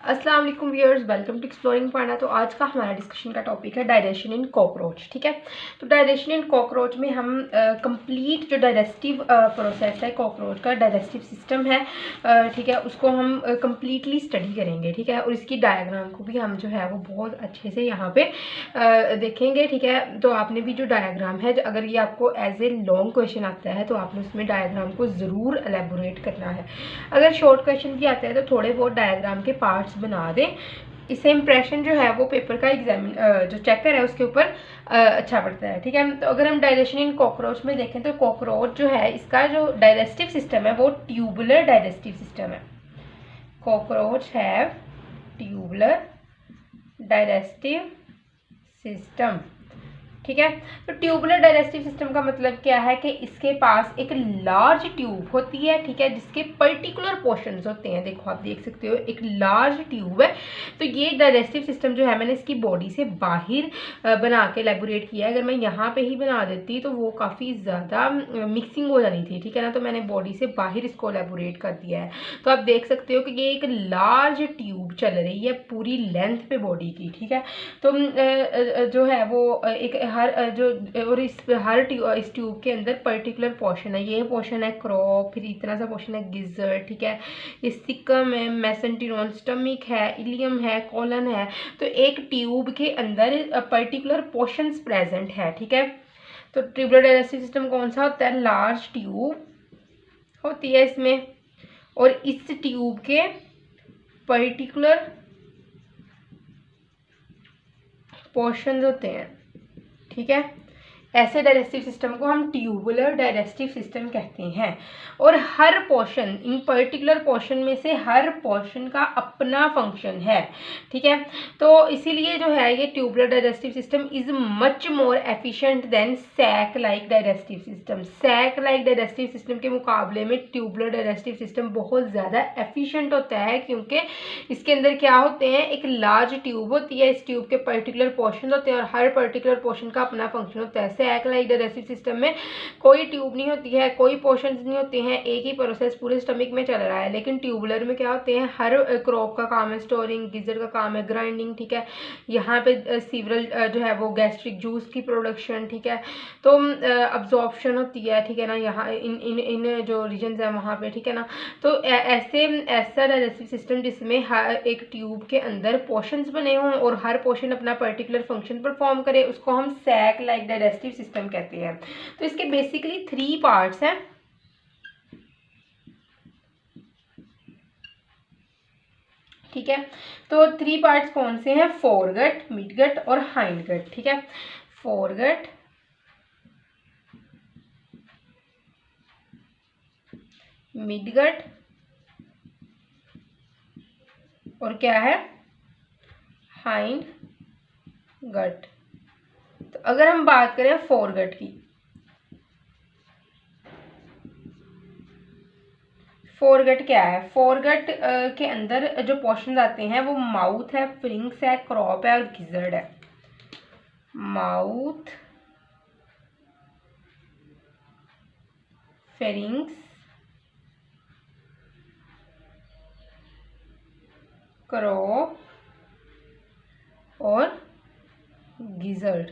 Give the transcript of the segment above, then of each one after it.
अस्सलाम वालेकुम viewers, welcome to exploring पाना। तो आज का हमारा डिस्कशन का टॉपिक है डाइजेशन इन कॉकरोच। ठीक है, तो डाइजेशन इन कॉकरोच में हम कंप्लीट जो डाइजेस्टिव प्रोसेस है, कॉकरोच का डाइजेस्टिव सिस्टम है, ठीक है, उसको हम कंप्लीटली स्टडी करेंगे। ठीक है, और इसकी डायग्राम को भी हम जो है वो बहुत अच्छे से यहाँ पे देखेंगे। ठीक है, तो आपने भी जो डायग्राम है, अगर ये आपको एज ए लॉन्ग क्वेश्चन आता है तो आपने उसमें डायग्राम को ज़रूर एलेबोरेट करना है। अगर शॉर्ट क्वेश्चन भी आता है तो थोड़े बहुत डायग्राम के पार्ट्स बना दें। इससे इम्प्रेशन जो है वो पेपर का जो चेकर है उसके ऊपर अच्छा पड़ता है। ठीक है, तो अगर हम डाइजेशन इन कॉकरोच में देखें तो कॉकरोच जो है, इसका जो डाइजेस्टिव सिस्टम है वो ट्यूबुलर डाइजेस्टिव सिस्टम है। Cockroach have tubular digestive system. ठीक है, तो ट्यूबुलर डाइजेस्टिव सिस्टम का मतलब क्या है कि इसके पास एक लार्ज ट्यूब होती है। ठीक है, जिसके पर्टिकुलर पोर्शंस होते हैं। देखो, आप देख सकते हो एक लार्ज ट्यूब है। तो ये डाइजेस्टिव सिस्टम जो है मैंने इसकी बॉडी से बाहर बना के एलेबोरेट किया है। अगर मैं यहाँ पे ही बना देती तो वो काफ़ी ज़्यादा मिक्सिंग हो जानी थी। ठीक है ना, तो मैंने बॉडी से बाहर इसको एलेबोरेट कर दिया है। तो आप देख सकते हो कि ये एक लार्ज ट्यूब चल रही है पूरी लेंथ पे बॉडी की। ठीक है, तो जो है वो एक हर जो और इस ट्यूब के अंदर पर्टिकुलर पोर्शन है। ये पोर्शन है क्रॉप, फिर इतना सा पोर्शन है गिजर। ठीक है, ये सिकम है, मेसेंटेरोन, स्टमिक है, इलियम है, कॉलन है। तो एक ट्यूब के अंदर पर्टिकुलर पोर्शंस प्रेजेंट है। ठीक है, तो ट्यूबुलर डाइजेस्टिव सिस्टम कौन सा होता है? लार्ज ट्यूब होती है इसमें, और इस ट्यूब के पर्टिकुलर पोर्शंस होते हैं। ठीक है, ऐसे डाइजेस्टिव सिस्टम को हम ट्यूबुलर डाइजेस्टिव सिस्टम कहते हैं। और हर पोर्शन, इन पर्टिकुलर पोर्शन में से हर पोर्शन का अपना फंक्शन है। ठीक है, तो इसीलिए जो है ये tubular digestive system is much more efficient than sac like digestive system. Sac like digestive system के मुकाबले में ट्यूबुलर डाइजेस्टिव सिस्टम बहुत ज़्यादा एफिशिएंट होता है, क्योंकि इसके अंदर क्या होते हैं, एक लार्ज ट्यूब होती है, इस ट्यूब के पर्टिकुलर पोर्शन होते हैं और हर पर्टिकुलर पोर्शन का अपना फंक्शन होता है। सैक लाइक डाइजेस्टिव सिस्टम में कोई ट्यूब नहीं होती है, कोई पोर्शंस नहीं होते हैं, एक ही प्रोसेस पूरे स्टमक में चल रहा है। लेकिन ट्यूबुलर में क्या होते हैं, हर क्रॉप का काम है स्टोरिंग, गिजर का काम है ग्राइंडिंग। ठीक है, यहाँ पे सीवरल जो है वो गैस्ट्रिक जूस की प्रोडक्शन। ठीक है, तो अब्जॉर्प्शन होती है। ठीक है ना, यहाँ इन इन इन जो रीजन है वहाँ पे। ठीक है ना, तो ऐसा डाइजेस्टिव सिस्टम जिसमें हर एक ट्यूब के अंदर पोर्शंस बने हों और हर पोर्शन अपना पर्टिकुलर फंक्शन परफॉर्म करे, उसको हम सैक लाइक डाइजेस्टिव सिस्टम कहते हैं। तो इसके बेसिकली 3 पार्ट्स हैं। ठीक है, तो 3 पार्ट्स कौन से हैं? फोरगट, मिडगट और हाइंडगट। ठीक है, फोरगट, मिडगट और क्या है? Hind gut. तो अगर हम बात करें फोरगट की, फोरगट क्या है? फोरगट के अंदर जो पोर्शन आते हैं वो माउथ है, फ्रिंक्स है, क्रॉप है और गिजर्ड है। माउथ, फेरिंग्स, क्रॉप और गिजर्ड।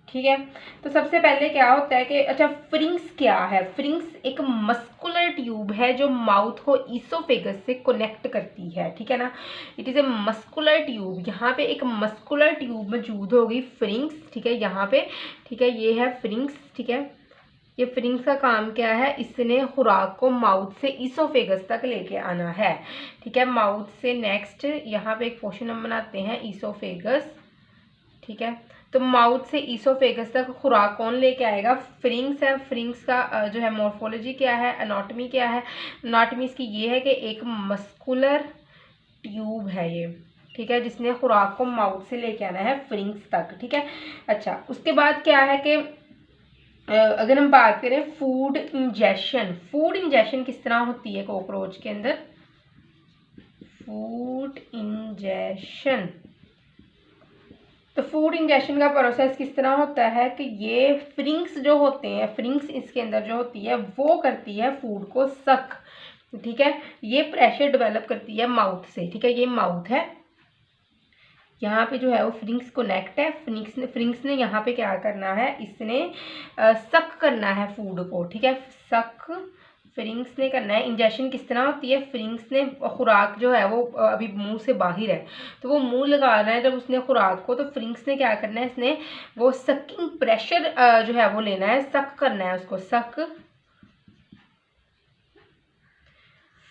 ठीक है, तो सबसे पहले क्या होता है कि अच्छा, फ्रिंक्स क्या है? फ्रिंक्स एक मस्कुलर ट्यूब है जो माउथ को ईसोफेगस से कनेक्ट करती है। ठीक है ना, it is a muscular tube. यहाँ पे एक मस्कुलर ट्यूब मौजूद होगी, फ्रिंक्स। ठीक है, यहाँ पे, ठीक है, ये है फ्रिंक्स। ठीक है, ये फ्रिंक्स का काम क्या है? इसने खुराक को माउथ से ईसोफेगस तक लेके आना है। ठीक है, माउथ से नेक्स्ट यहाँ पे एक पोर्शन हम बनाते हैं, ईसोफेगस। ठीक है, तो माउथ से ईसोफेगस तक खुराक कौन लेके आएगा? फ्रिंक्स है। फ्रिंक्स का जो है मॉर्फोलॉजी क्या है, एनाटॉमी क्या है? एनाटॉमी इसकी ये है कि एक मस्कुलर ट्यूब है ये। ठीक है, जिसने खुराक को माउथ से लेके आना है फ्रिंक्स तक। ठीक है, अच्छा, उसके बाद क्या है कि अगर हम बात करें फूड इंजेशन, फूड इंजेशन किस तरह होती है कॉकरोच के अंदर? फूड इंजेशन, तो फूड इंजेक्शन का प्रोसेस किस तरह होता है कि ये फ्रिंक्स जो होते हैं, फ्रिंक्स इसके अंदर जो होती है वो करती है फूड को सक, ठीक है। ये प्रेशर डेवलप करती है माउथ से, ठीक है। ये माउथ है, यहाँ पे जो है वो फ्रिंक्स कनेक्ट है। फ्रिंक्स ने यहाँ पे क्या करना है, इसने सक करना है फूड को, ठीक है। सक फ्रिंक्स ने करना है। इंजेक्शन किस तरह होती है, फ्रिंक्स ने खुराक जो है वो अभी मुंह से बाहर है, तो वो मुंह लगा रहा है जब उसने खुराक को, तो फ्रिंक्स ने क्या करना है, इसने वो सकिंग प्रेशर जो है वो लेना है, सक करना है उसको, सक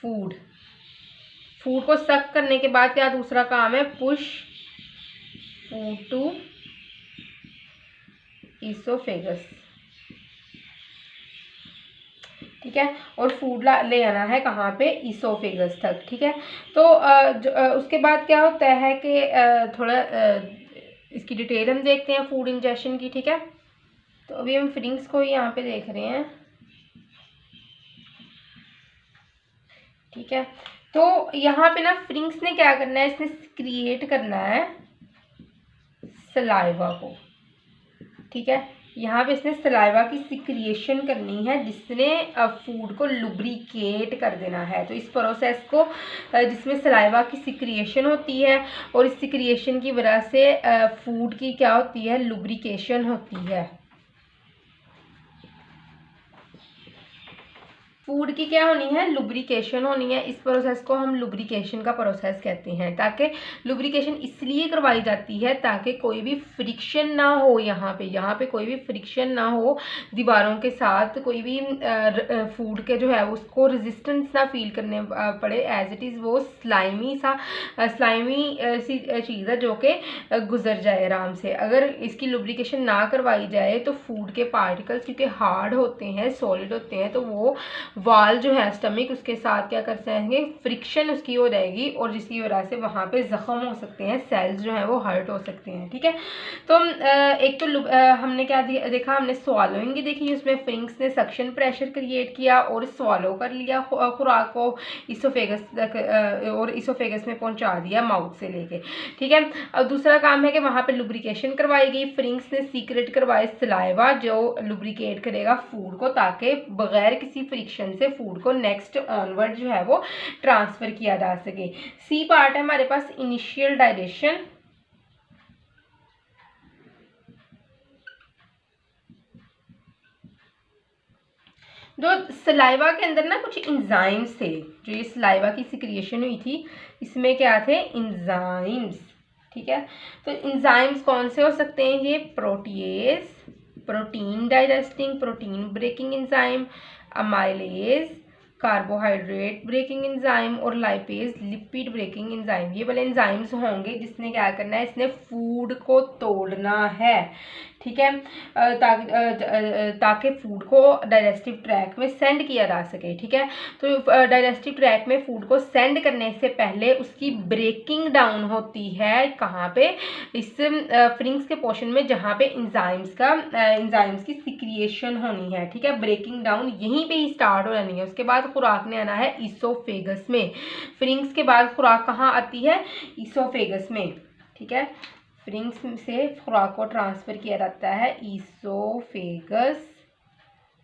फूड को सक करने के बाद क्या दूसरा काम है, पुश फूड टू इसोफेगस, ठीक है। और फूड ले आना है कहाँ पे, इसोफेगस तक, ठीक है। तो उसके बाद क्या होता है कि थोड़ा इसकी डिटेल हम देखते हैं फूड इंजेक्शन की, ठीक है। तो अभी हम फ्रिंक्स को यहाँ पे देख रहे हैं, ठीक है। तो यहाँ पे ना फ्रिंक्स ने क्या करना है, इसने क्रिएट करना है सलाइवा को, ठीक है। यहाँ पे इसने सलाइवा की सिक्रिएशन करनी है, जिसने फूड को लुब्रिकेट कर देना है। तो इस प्रोसेस को जिसमें सलाइवा की सिक्रिएशन होती है, और इस सिक्रिएशन की वजह से फूड की क्या होती है, लुब्रिकेशन होती है। फूड की क्या होनी है, लुब्रिकेशन होनी है। इस प्रोसेस को हम लुब्रिकेशन का प्रोसेस कहते हैं। ताकि लुब्रिकेशन इसलिए करवाई जाती है ताकि कोई भी फ्रिक्शन ना हो, यहाँ पे कोई भी फ्रिक्शन ना हो दीवारों के साथ, कोई भी फूड के जो है उसको रेजिस्टेंस ना फील करने पड़े। एज इट इज़ वो स्लाइमी सी चीज़ है जो कि गुजर जाए आराम से। अगर इसकी लुब्रिकेशन ना करवाई जाए तो फूड के पार्टिकल्स क्योंकि हार्ड होते हैं, सॉलिड होते हैं, तो वो वाल जो है स्टमक, उसके साथ क्या कर सकेंगे, फ्रिक्शन उसकी हो जाएगी, और जिसकी वजह से वहाँ पे जख्म हो सकते हैं, सेल्स जो है वो हर्ट हो सकते हैं, ठीक है। तो एक तो हमने क्या देखा, हमने स्वॉलोइंग देखी, उसमें फ्रिंक्स ने सक्शन प्रेशर क्रिएट किया और स्वॉलो कर लिया खुराक को इसोफेगस तक, और इसोफेगस में पहुँचा दिया माउथ से लेके, ठीक है। अब दूसरा काम है कि वहाँ पे लुब्रिकेशन करवाई गई, फ्रिंक्स ने सीक्रेट करवाए सलाइवा जो लुब्रिकेट करेगा फूड को, ताकि बगैर किसी फ्रिक्शन से फूड को नेक्स्ट ऑनवर्ड जो है वो ट्रांसफर किया जा सके। सी पार्ट है हमारे पास इनिशियल डाइजेशन, जो सलाइवा के अंदर ना कुछ इंजाइम्स थे, जो ये सलाइवा की सिक्रिएशन हुई थी इसमें क्या थे, इंजाइम्स, ठीक है। तो इंजाइम्स कौन से हो सकते हैं, ये protease, protein digesting, protein breaking enzyme, amylase, carbohydrate breaking enzyme, और लाइपेज लिपिड ब्रेकिंग एंजाइम। ये वाले एंजाइम्स होंगे जिसने क्या करना है, इसने फूड को तोड़ना है, ठीक है, ताकि फूड को डाइजेस्टिव ट्रैक में सेंड किया जा सके, ठीक है। तो डाइजेस्टिव ट्रैक में फूड को सेंड करने से पहले उसकी ब्रेकिंग डाउन होती है, कहाँ पे, इस फ्रिंक्स के पोर्शन में जहाँ पे इंजाइम्स की सिक्रिएशन होनी है, ठीक है। ब्रेकिंग डाउन यहीं पे ही स्टार्ट हो जानी है। उसके बाद खुराक ने आना है इसोफेगस में। फ्रिंक्स के बाद खुराक कहाँ आती है, इसोफेगस में, ठीक है। फ्रिंक्स से खुराक को ट्रांसफ़र किया जाता है इसोफेगस।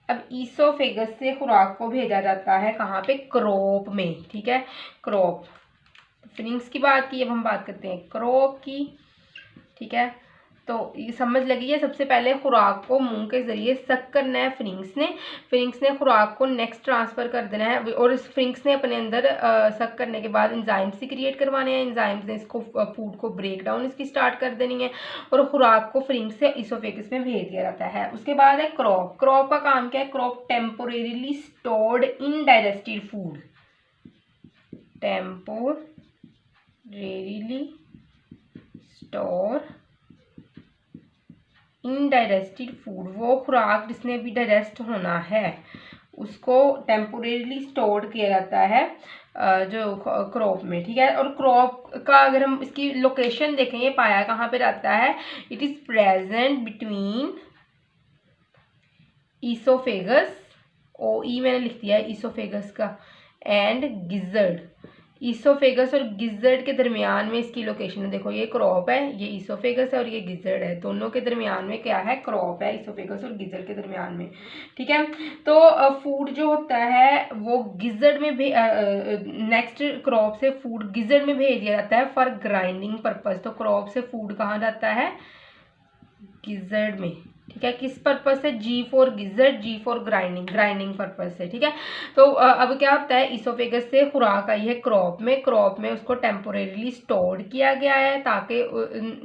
अब इसोफेगस से खुराक को भेजा जाता है कहाँ पे, क्रोप में, ठीक है, क्रोप। फ्रिंक्स की बात की, अब हम बात करते हैं क्रोप की, ठीक है। तो ये समझ लगी है, सबसे पहले खुराक को मुंह के ज़रिए सक करना है फ्रिंक्स ने खुराक को नेक्स्ट ट्रांसफ़र कर देना है, और इस फ्रिंक्स ने अपने अंदर सक करने के बाद एंजाइम्स से क्रिएट करवाने हैं। एंजाइम्स ने इसको फूड को ब्रेक डाउन इसकी स्टार्ट कर देनी है, और खुराक को फ्रिंक्स से इसोफेगस में भेज दिया जाता है। उसके बाद है क्रॉप। क्रॉप का काम क्या है, crop temporarily stored in digested food, temporarily store indigested food, वो खुराक जिसने भी डाइजेस्ट होना है उसको टेम्पोरेरीली स्टोर किया जाता है जो क्रॉप में, ठीक है। और क्रॉप का अगर हम इसकी लोकेशन देखें, ये पाया कहाँ पे रहता है, it is present between oesophagus, O E मैंने लिख दिया है ईसोफेगस का, एंड गिजर्ड। ईसोफेगस और गिज़र्ड के दरमियान में इसकी लोकेशन है। देखो ये क्रॉप है, ये ईसोफेगस है और ये गिज़र्ड है, दोनों के दरमियान में क्या है, क्रॉप है, ईसोफेगस और गिज़र्ड के दरमियान में। ठीक है, तो फूड जो होता है वो गिज़र्ड में नेक्स्ट क्रॉप से फूड गिज़र्ड में भेज दिया जाता है फॉर ग्राइंडिंग पर्पस। तो क्रॉप से फूड कहाँ जाता है, गिज़र्ड में। ठीक है, किस पर्पज से, G for gizzard, G for grinding, grinding purpose से। ठीक है, तो अब क्या होता है, ईसोफेगस से खुराक आई है क्रॉप में उसको टेम्पोरेरीली स्टोर किया गया है ताकि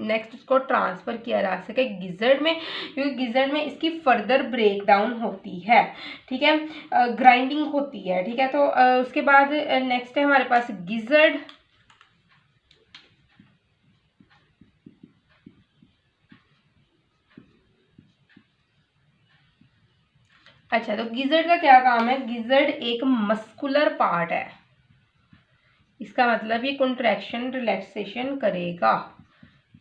नेक्स्ट उसको ट्रांसफ़र किया जा सके गिज़र्ड में, क्योंकि गिज़र्ड में इसकी फर्दर ब्रेक डाउन होती है। ठीक है, ग्राइंडिंग होती है। ठीक है, तो उसके बाद नेक्स्ट है हमारे पास गिज़र्ड। अच्छा, तो गिज़र्ड का क्या काम है, गिज़र्ड एक मस्कुलर पार्ट है, इसका मतलब ये कॉन्ट्रैक्शन रिलैक्सेशन करेगा।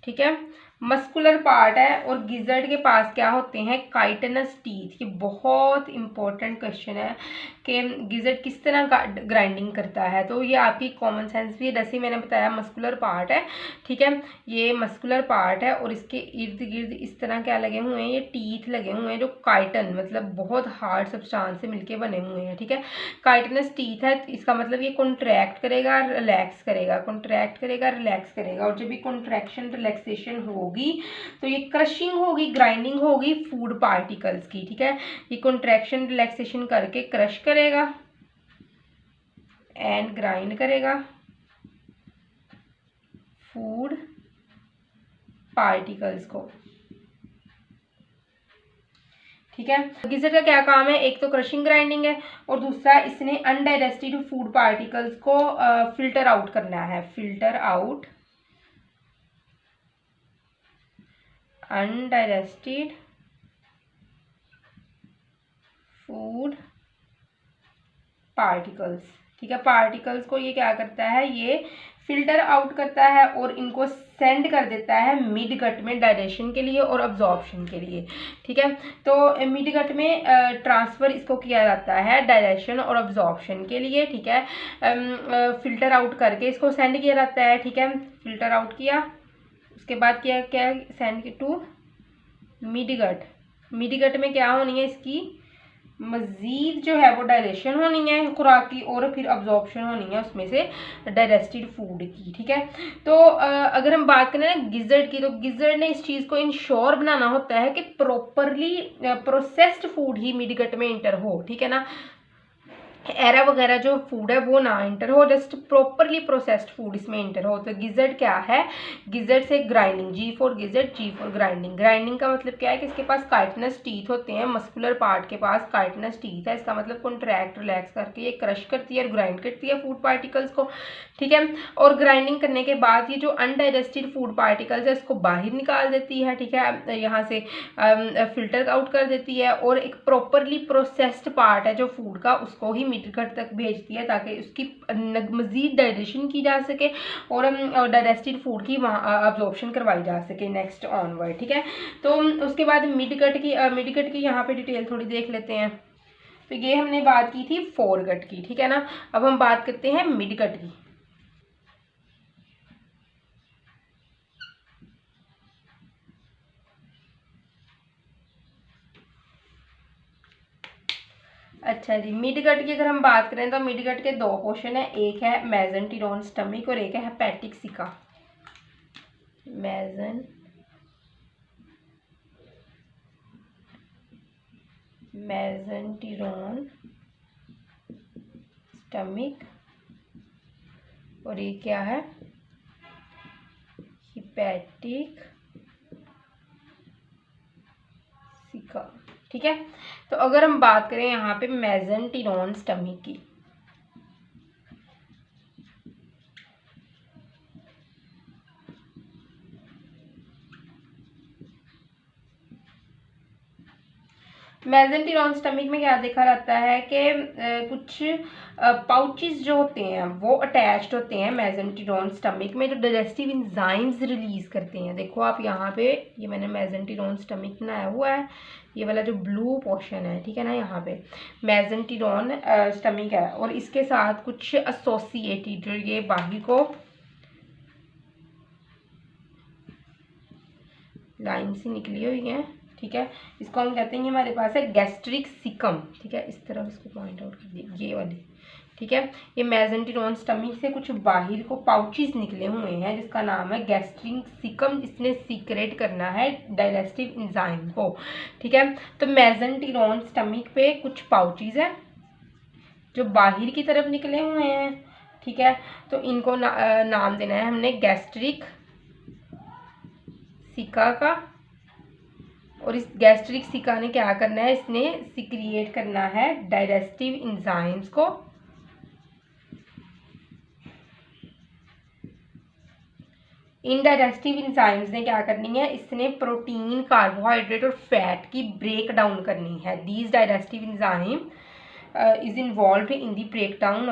ठीक है, मस्कुलर पार्ट है और गिज़र्ड के पास क्या होते हैं, काइटनस टीथ। ये बहुत इंपॉर्टेंट क्वेश्चन है कि गिज़र्ड किस तरह ग्राइंडिंग करता है, तो ये आपकी कॉमन सेंस भी है, जैसे मैंने बताया मस्कुलर पार्ट है। ठीक है, ये मस्कुलर पार्ट है और इसके इर्द गिर्द इस तरह क्या लगे हुए हैं, ये टीथ लगे हुए हैं जो काइटन मतलब बहुत हार्ड सब्सटेंस से मिलके बने हुए हैं। ठीक है, काइटनस टीथ है, इसका मतलब ये कॉन्ट्रैक्ट करेगा, रिलैक्स करेगा, कॉन्ट्रैक्ट करेगा, रिलैक्स करेगा, और जब भी कॉन्ट्रैक्शन रिलैक्सेशन होगी तो ये क्रशिंग होगी, ग्राइंडिंग होगी फूड पार्टिकल्स की। ठीक है, ये कॉन्ट्रैक्शन रिलैक्सेशन करके क्रश करेगा एंड ग्राइंड करेगा फूड पार्टिकल्स को। ठीक है, गिज़र्ड का क्या काम है, एक तो क्रशिंग ग्राइंडिंग है और दूसरा इसने अनडाइजेस्टेड फूड पार्टिकल्स को फिल्टर आउट करना है, filter out undigested food particles. ठीक है, पार्टिकल्स को ये क्या करता है, ये फिल्टर आउट करता है और इनको सेंड कर देता है मिड गट में डाइजेशन के लिए और अब्जॉर्प्शन के लिए। ठीक है, तो मिड गट में ट्रांसफ़र इसको किया जाता है डाइजेशन और अब्जॉर्प्शन के लिए। ठीक है, फिल्टर आउट करके इसको सेंड किया जाता है। ठीक है, फिल्टर आउट किया, उसके बाद क्या क्या send to mid gut. Mid gut में क्या होनी है, इसकी मज़ीद जो है वो डाइजेशन होनी है खुराक की और फिर अब्जॉर्प्शन होनी है उसमें से डाइजेस्टेड फूड की। ठीक है, तो अगर हम बात करें ना गिज़र्ड की, तो गिज़र्ड ने इस चीज़ को इंश्योर बनाना होता है कि प्रॉपरली प्रोसेस्ड फूड ही मिड गट में इंटर हो। ठीक है ना, एरा वगैरह जो फूड है वो ना इंटर हो, जस्ट प्रॉपरली प्रोसेस्ड फूड इसमें इंटर हो। तो गिज़र्ड क्या है, गिज़र्ड से grinding, G for gizzard, G for grinding. Grinding का मतलब क्या है कि इसके पास काइटनस टीथ होते हैं, मस्कुलर पार्ट के पास काइटनस टीथ है, इसका मतलब कॉन्ट्रैक्ट रिलैक्स करके ये क्रश करती है और ग्राइंड करती है फूड पार्टिकल्स को। ठीक है, और ग्राइंडिंग करने के बाद ये जो अनडाइजेस्टेड फूड पार्टिकल्स है इसको बाहर निकाल देती है। ठीक है, यहाँ से फिल्टर आउट कर देती है और एक प्रॉपरली प्रोसेस्ड पार्ट है जो फूड का, उसको ही मिड गट तक भेजती है ताकि उसकी मज़ीद डाइजेशन की जा सके और डाइजेस्टेड फूड की वहाँ अब्जॉर्प्शन करवाई जा सके नेक्स्ट ऑनवर्ड। ठीक है, तो उसके बाद मिड गट की यहाँ पे डिटेल थोड़ी देख लेते हैं। तो ये हमने बात की थी फोर गट की। ठीक है ना, अब हम बात करते हैं मिड गट की। अच्छा जी, मिड गट की अगर हम बात करें तो मिड गट के दो पोर्शन है, एक है मेसेंटेरोन स्टमक और एक है हेपेटिक सिका। मेसेंटेरोन स्टमक और ये क्या है, हेपेटिक सिका। ठीक है, तो अगर हम बात करें यहाँ पे मेसेंटेरोन स्टमक की, मेसेंटेरोन स्टमक में क्या देखा जाता है कि कुछ पाउचेस जो होते हैं वो अटैच्ड होते हैं मेसेंटेरोन स्टमक में, जो डाइजेस्टिव इंजाइम्स रिलीज करते हैं। देखो आप यहाँ पे, ये मैंने मेसेंटेरोन स्टमक बनाया हुआ है, ये वाला जो ब्लू पोर्शन है, ठीक है ना, यहाँ पे मेसेंटेरोन स्टमक है, और इसके साथ कुछ एसोसिएटेड जो ये बाहर को लाइन से निकली हुई है, ठीक है, इसको हम कहते हैं, हमारे पास है गैस्ट्रिक सिकम, ठीक है, इस तरह इसको पॉइंट आउट कर दिए, ये वाली, ठीक है। ये मेसेंटेरोन स्टमक से कुछ बाहर को पाउचेस निकले हुए हैं जिसका नाम है गैस्ट्रिक सिकम, इसने सीक्रेट करना है डाइजेस्टिव एंजाइम को, ठीक है। तो मेसेंटेरोन स्टमक पे कुछ पाउचेस है जो बाहर की तरफ निकले हुए हैं, ठीक है। तो इनको नाम देना है हमने गैस्ट्रिक सिका का, और इस गैस्ट्रिक सिका ने क्या करना है, इसने सीक्रिएट करना है डाइजेस्टिव एंजाइम्स को। इन डाइजेस्टिव एंजाइम्स ने क्या करनी है, इसने प्रोटीन, कार्बोहाइड्रेट और फैट की ब्रेक डाउन करनी है। These digestive enzyme is involve in the break down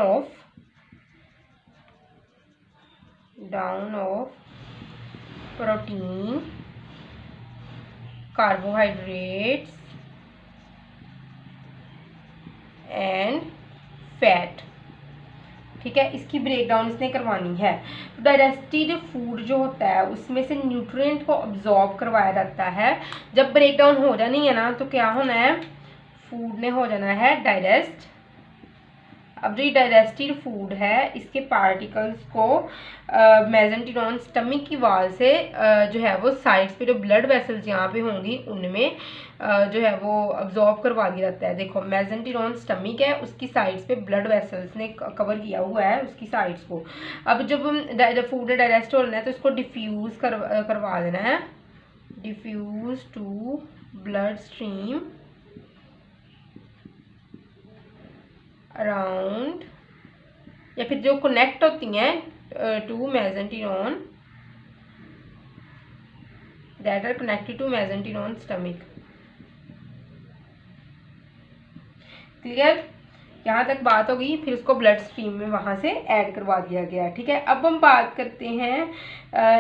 of protein, carbohydrates and fat, ठीक है, इसकी ब्रेकडाउन इसने करवानी है। तो डाइजेस्टेड फूड जो होता है उसमें से न्यूट्रिएंट को अब्जॉर्ब करवाया जाता है। जब ब्रेकडाउन हो जानी है ना, तो क्या होना है, फूड ने हो जाना है डाइजेस्ट। अब जो ये डाइजेस्टेड फूड है, इसके पार्टिकल्स को मेसेंटेरोन स्टमक की वाल से जो है वो साइड्स पे जो ब्लड वेसल्स यहाँ पे होंगी उनमें जो है वो अब्जॉर्ब करवा दिया जाता है। देखो मेसेंटेरोन स्टमक है, उसकी साइड्स पे ब्लड वेसल्स ने कवर किया हुआ है उसकी साइड्स को। अब जब फूड डाइजेस्ट होना है तो इसको डिफ्यूज करवा देना है, diffuse to blood stream around, या फिर जो कनेक्ट होती हैं to mesenteron, that are connected to mesenteron stomach. Clear, यहाँ तक बात हो गई। फिर उसको ब्लड स्ट्रीम में वहाँ से ऐड करवा दिया गया, ठीक है। अब हम बात करते हैं,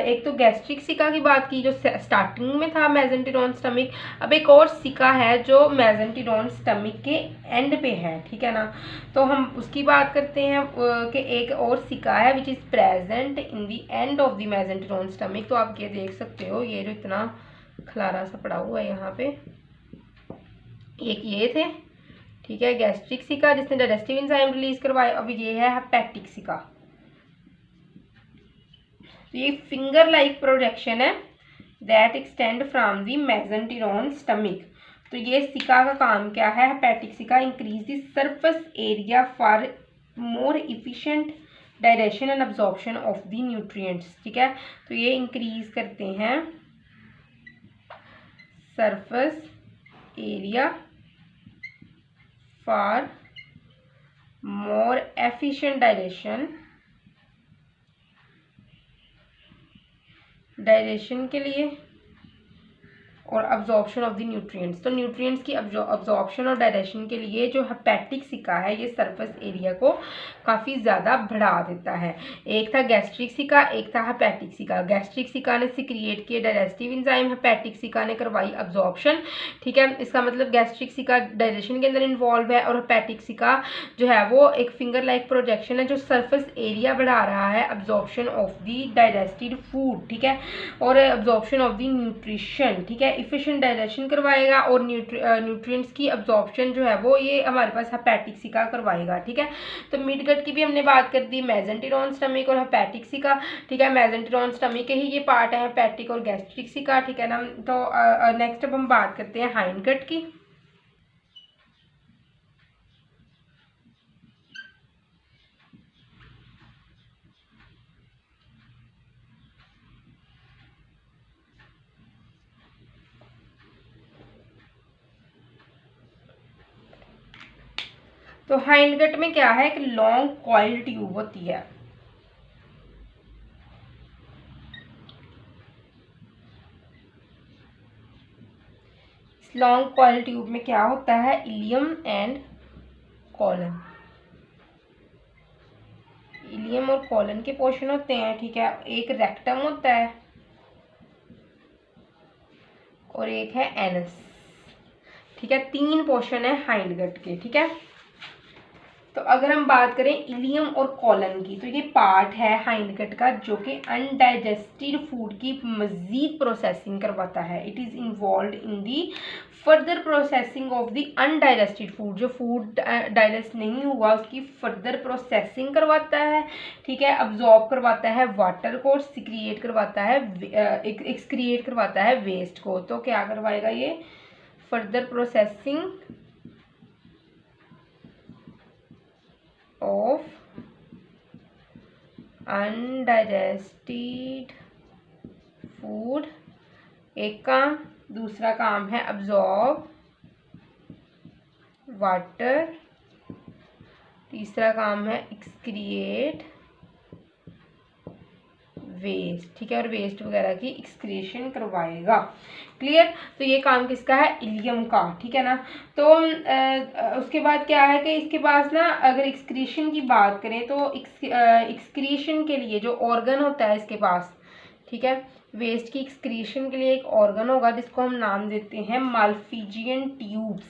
एक तो गैस्ट्रिक सिका की बात की जो स्टार्टिंग में था मेसेंटेरोन स्टमक। अब एक और सिका है जो मेसेंटेरोन स्टमक के एंड पे है, ठीक है ना। तो हम उसकी बात करते हैं कि एक और सिका है which is present in the end of the mesenteron stomach. तो आप ये देख सकते हो, ये जो इतना खलारा सा पड़ा हुआ है यहाँ पे, एक ये थे, ठीक है, गैस्ट्रिक सिका जिसने डाइजेस्टिव एंजाइम रिलीज करवाए। अब ये है हेपेटिक सिका। तो ये फिंगर लाइक प्रोजेक्शन है that extend from the mesenteron stomach. तो ये सिका का काम क्या है, हेपेटिक सिका increase the surface area for more efficient digestion and absorption of the nutrients, ठीक है। तो ये इंक्रीज करते हैं surface area for more efficient digestion के लिए और अब्जॉर्प्शन ऑफ द न्यूट्रिएंट्स। तो न्यूट्रिएंट्स की अब्जॉर्प्शन और डाइजेशन के लिए जो हेपेटिक सिका है ये सरफेस एरिया को काफ़ी ज़्यादा बढ़ा देता है। एक था गैस्ट्रिक सिका, एक था हेपेटिक सिका। गैस्ट्रिक सिका ने सीक्रिएट किए डाइजेस्टिव एंजाइम, हेपेटिक सिका ने करवाई अब्जॉर्प्शन, ठीक है। इसका मतलब गैस्ट्रिक सिका डाइजेशन के अंदर इन्वॉल्व है, और हेपेटिक सिका जो है वो एक फिंगर लाइक प्रोजेक्शन है जो सरफेस एरिया बढ़ा रहा है absorption of the digested food, ठीक है, और अब्जॉर्प्शन ऑफ द न्यूट्रिशन, ठीक है। इफिशिएंट डाइजेशन करवाएगा और न्यूट्रिएंट्स की अब्जॉर्प्शन जो है वो ये हमारे पास हेपेटिक सिका करवाएगा, ठीक है। तो मिड गट की भी हमने बात कर दी, मेसेंटेरोन स्टमक और हेपेटिक सिका, ठीक है। मेसेंटेरोन स्टमक के ही ये पार्ट है हेपेटिक और गैस्ट्रिक सिका, ठीक है ना। तो नेक्स्ट अब हम बात करते हैं हाइंड गट की। तो हाइंड गट में क्या है, एक लॉन्ग कॉइल ट्यूब होती है। इस लॉन्ग कॉइल ट्यूब में क्या होता है, इलियम एंड कॉलन, इलियम और कॉलन के पोर्शन होते हैं, ठीक है। एक रेक्टम होता है और एक है एनस, ठीक है। 3 पोर्शन है हाइंड गट के, ठीक है। तो अगर हम बात करें इलियम और कॉलन की, तो ये पार्ट है हाइंड गट का जो कि अनडाइजेस्टेड फूड की मजीद प्रोसेसिंग करवाता है। It is involve in the further processing of the undigested food. जो फूड डाइजेस्ट नहीं हुआ उसकी फर्दर प्रोसेसिंग करवाता है, ठीक है। अब्जॉर्ब करवाता है वाटर को, सिक्रिएट करवाता है, एक्सक्रिएट करवाता है वेस्ट को। तो क्या करवाएगा ये? Further processing of undigested food एक काम। दूसरा काम है अब्जॉर्ब वाटर। तीसरा काम है एक्सक्रिएट वेस्ट, ठीक है। और वेस्ट वगैरह की एक्सक्रिएशन करवाएगा। क्लियर? तो ये काम किसका है? इलियम का, ठीक है ना। तो उसके बाद क्या है कि इसके पास ना, अगर एक्सक्रिएशन की बात करें तो एक्सक्रिएशन के लिए जो ऑर्गन होता है इसके पास, ठीक है, वेस्ट की एक्सक्रिएशन के लिए एक ऑर्गन होगा जिसको हम नाम देते हैं माल्फिजियन ट्यूब्स,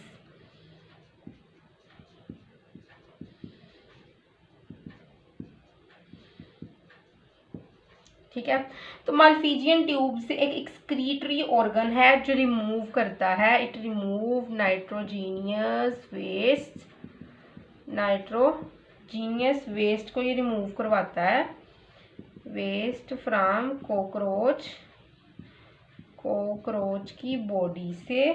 ठीक है। तो माल्फिजियन ट्यूब से एक एक्सक्रीटरी ऑर्गन है जो रिमूव करता है, इट रिमूव नाइट्रोजीनियस वेस्ट को ये रिमूव करवाता है, वेस्ट फ्रॉम कॉकरोच की बॉडी से,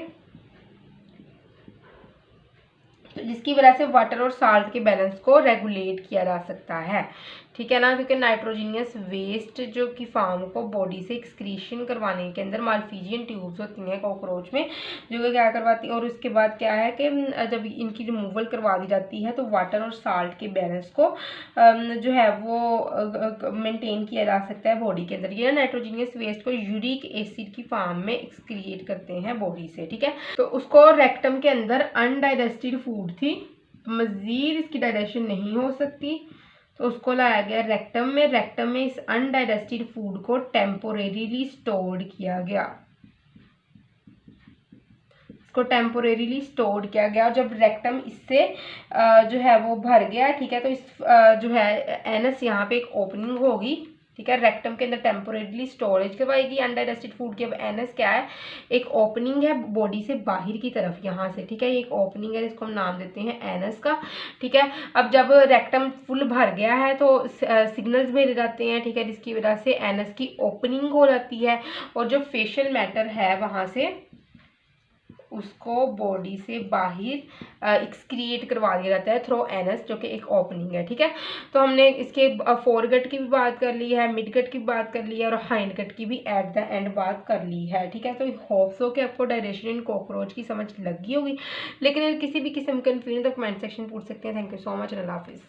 तो जिसकी वजह से वाटर और साल्ट के बैलेंस को रेगुलेट किया जा सकता है, ठीक है ना। क्योंकि नाइट्रोजीनियस वेस्ट जो की फॉर्म को बॉडी से एक्सक्रीशन करवाने के अंदर माल्फिजियन ट्यूब्स होती हैं कॉकरोच में, जो कि क्या करवाती है। और उसके बाद क्या है कि जब इनकी रिमूवल करवा दी जाती है तो वाटर और साल्ट के बैलेंस को जो है वो मेंटेन किया जा सकता है बॉडी के अंदर। ये नाइट्रोजीनियस वेस्ट को यूरिक एसिड की फॉर्म में एक्सक्रिएट करते हैं बॉडी से, ठीक है। तो उसको रेक्टम के अंदर अनडाइजेस्टेड फूड थी, मजीद इसकी डाइजेशन नहीं हो सकती, तो उसको लाया गया रेक्टम में। रेक्टम में इस अनडाइजेस्टेड फूड को टेम्पोरेरीली स्टोर्ड किया गया, इसको टेम्पोरेरीली स्टोर्ड किया गया। जब रेक्टम इससे जो है वो भर गया, ठीक है, तो इस जो है एनस यहाँ पे एक ओपनिंग होगी, ठीक है। रेक्टम के अंदर टेम्पोरेरीली स्टोरेज करवाएगी अनडाइजेस्टेड फूड की। अब एनस क्या है? एक ओपनिंग है बॉडी से बाहर की तरफ, यहाँ से, ठीक है। ये एक ओपनिंग है जिसको हम नाम देते हैं एनस का, ठीक है। अब जब रेक्टम फुल भर गया है तो सिग्नल्स भेजे जाते हैं, ठीक है, जिसकी वजह से एनस की ओपनिंग हो जाती है और जो फेशियल मैटर है वहाँ से उसको बॉडी से बाहर एक्सक्रिएट करवा दिया जाता है थ्रू एनस, जो कि एक ओपनिंग है, ठीक है। तो हमने इसके फोरगट की भी बात कर ली है, मिडगट की बात कर ली है और हाइंड गट की भी एट द एंड बात कर ली है, ठीक है। तो होप सो कि आपको डाइजेशन इन कॉकरोच की समझ लगी होगी, लेकिन अगर किसी भी किस्म का कन्फ्यूजन तो कमेंट सेक्शन पूछ सकते हैं। थैंक यू सो मच, अल्लाह हाफिज़।